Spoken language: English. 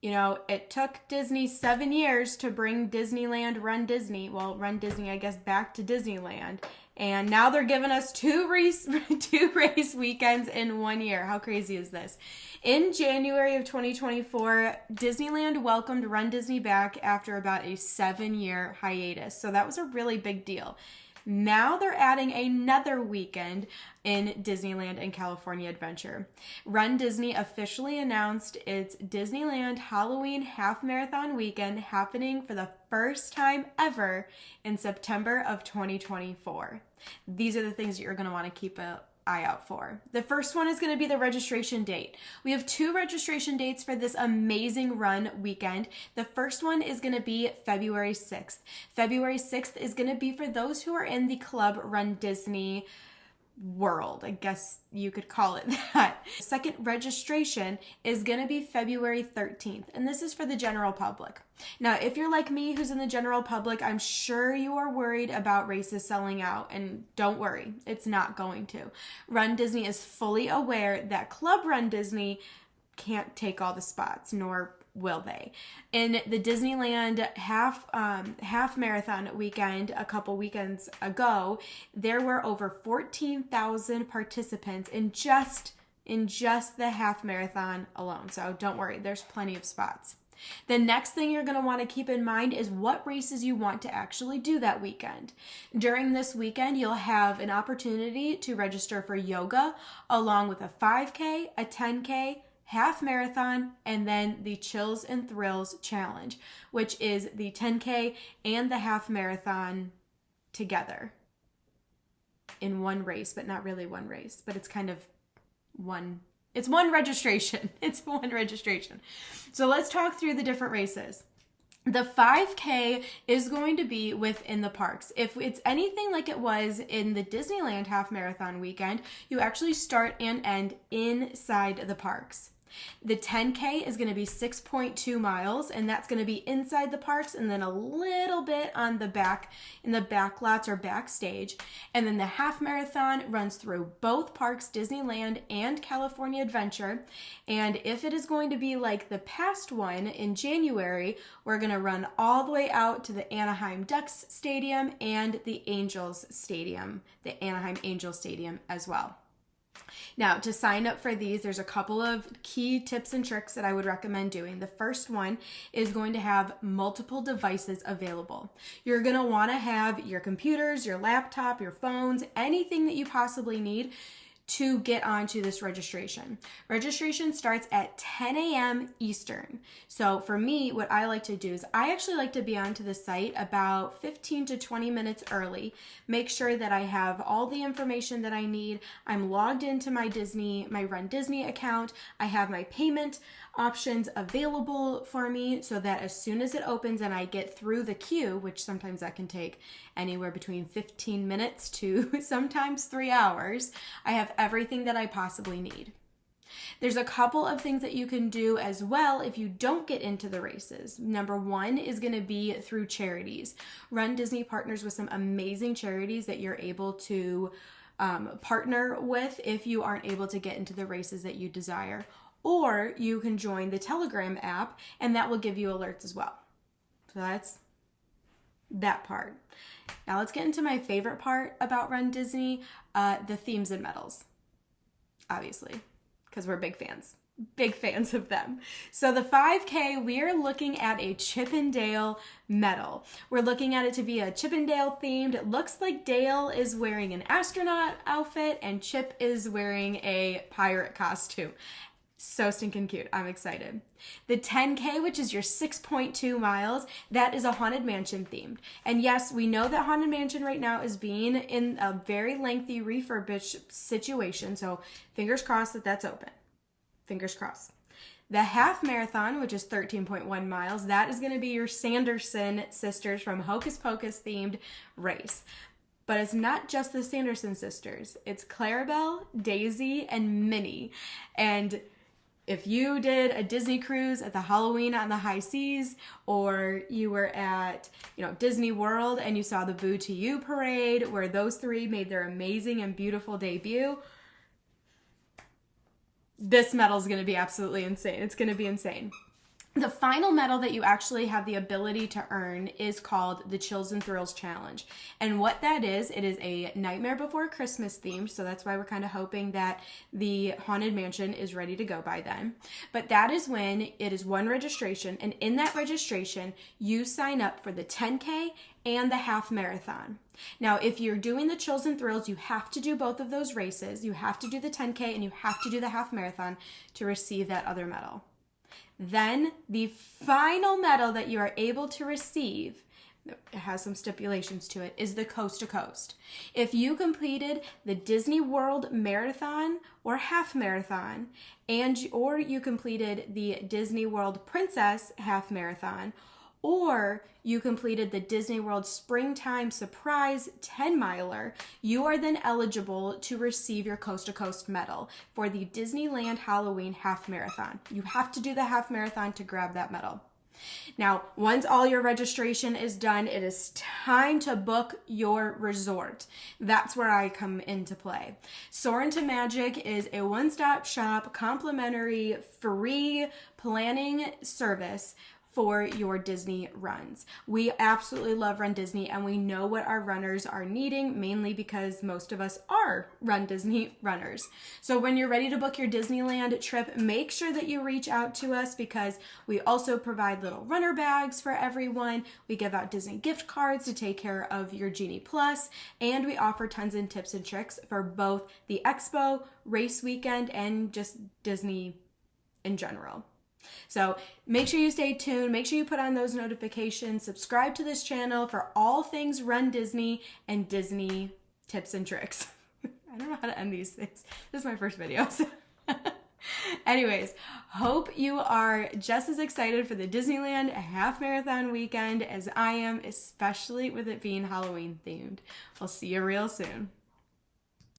You know, it took Disney 7 years to bring Disneyland Run Disney, well, Run Disney, I guess, back to Disneyland. And now they're giving us two race, two race weekends in 1 year. How crazy is this? In January of 2024, Disneyland welcomed Run Disney back after about a 7 year hiatus. So that was a really big deal. Now they're adding another weekend in Disneyland and California Adventure. Run Disney officially announced its Disneyland Halloween Half Marathon weekend happening for the first time ever in September of 2024. These are the things that you're going to want to keep an eye out for. The first one is going to be the registration date. We have two registration dates for this amazing run weekend. The first one is going to be February 6th. February 6th is going to be for those who are in the Club Run Disney world, I guess you could call it that. Second registration is going to be February 13th, and this is for the general public. Now, if you're like me who's in the general public, I'm sure you are worried about races selling out, and don't worry, it's not going to. Run Disney is fully aware that Club Run Disney can't take all the spots, nor will they. In the Disneyland half marathon weekend a couple weekends ago, there were over 14,000 participants in just the half marathon alone. So don't worry, there's plenty of spots. The next thing you're going to want to keep in mind is what races you want to actually do that weekend. During this weekend, you'll have an opportunity to register for yoga along with a 5K, a 10K, half marathon, and then the Chills and Thrills Challenge, which is the 10K and the half marathon together in one race, but not really one race, but it's kind of one. It's one registration. It's one registration. So let's talk through the different races. The 5K is going to be within the parks. If it's anything like it was in the Disneyland Half Marathon weekend, you actually start and end inside the parks. The 10K is going to be 6.2 miles, and that's going to be inside the parks and then a little bit on the back, in the back lots or backstage. And then the half marathon runs through both parks, Disneyland and California Adventure. And if it is going to be like the past one in January, we're going to run all the way out to the Anaheim Ducks Stadium and the Angels Stadium, the Anaheim Angels Stadium as well. Now, to sign up for these, there's a couple of key tips and tricks that I would recommend doing. The first one is going to have multiple devices available. You're going to want to have your computers, your laptop, your phones, anything that you possibly need to get onto this registration. Registration starts at 10 a.m. Eastern. So for me, what I like to do is I actually like to be onto the site about 15 to 20 minutes early. Make sure that I have all the information that I need. I'm logged into my Run Disney account. I have my payment options available for me so that as soon as it opens and I get through the queue, which sometimes that can take anywhere between 15 minutes to sometimes 3 hours, I have everything that I possibly need. There's a couple of things that you can do as well if you don't get into the races. Number one is going to be through charities. Run Disney partners with some amazing charities that you're able to partner with if you aren't able to get into the races that you desire. Or you can join the Telegram app, and that will give you alerts as well. So that's that part. Now let's get into my favorite part about Run Disney, the themes and medals. Obviously, because we're big fans of them. So the 5K, we are looking at a Chip 'n Dale medal. We're looking at it to be a Chip 'n Dale themed. It looks like Dale is wearing an astronaut outfit and Chip is wearing a pirate costume. So stinking cute. I'm excited. The 10K, which is your 6.2 miles, that is a Haunted Mansion themed. And yes, we know that Haunted Mansion right now is being in a very lengthy refurbish situation. So fingers crossed that that's open. Fingers crossed. The half marathon, which is 13.1 miles, that is going to be your Sanderson sisters from Hocus Pocus themed race. But it's not just the Sanderson sisters. It's Clarabelle, Daisy, and Minnie. And if you did a Disney cruise at the Halloween on the High Seas, or you were at, Disney World and you saw the Boo to You parade where those three made their amazing and beautiful debut, this medal is going to be absolutely insane. It's going to be insane. The final medal that you actually have the ability to earn is called the Chills and Thrills Challenge. And what that is, it is a Nightmare Before Christmas theme, so that's why we're kind of hoping that the Haunted Mansion is ready to go by then. But that is when it is one registration, and in that registration, you sign up for the 10K and the half marathon. Now, if you're doing the Chills and Thrills, you have to do both of those races. You have to do the 10K and you have to do the half marathon to receive that other medal. Then the final medal that you are able to receive, it has some stipulations to it, is the Coast to Coast. If you completed the Disney World Marathon or Half Marathon, or you completed the Disney World Princess Half Marathon, or you completed the Disney World Springtime Surprise 10-miler, you are then eligible to receive your Coast to Coast medal for the Disneyland Halloween Half Marathon. You have to do the half marathon to grab that medal. Now, once all your registration is done, it is time to book your resort. That's where I come into play. Soar into Magic is a one-stop shop, complimentary, free planning service for your Disney runs. We absolutely love runDisney, and we know what our runners are needing, mainly because most of us are runDisney runners. So when you're ready to book your Disneyland trip, make sure that you reach out to us, because we also provide little runner bags for everyone. We give out Disney gift cards to take care of your Genie Plus, and we offer tons of tips and tricks for both the expo, race weekend, and just Disney in general. So make sure you stay tuned, make sure you put on those notifications, subscribe to this channel for all things runDisney and Disney tips and tricks. I don't know how to end these things. This is my first video. So. Anyways, hope you are just as excited for the Disneyland Half Marathon weekend as I am, especially with it being Halloween themed. We'll see you real soon.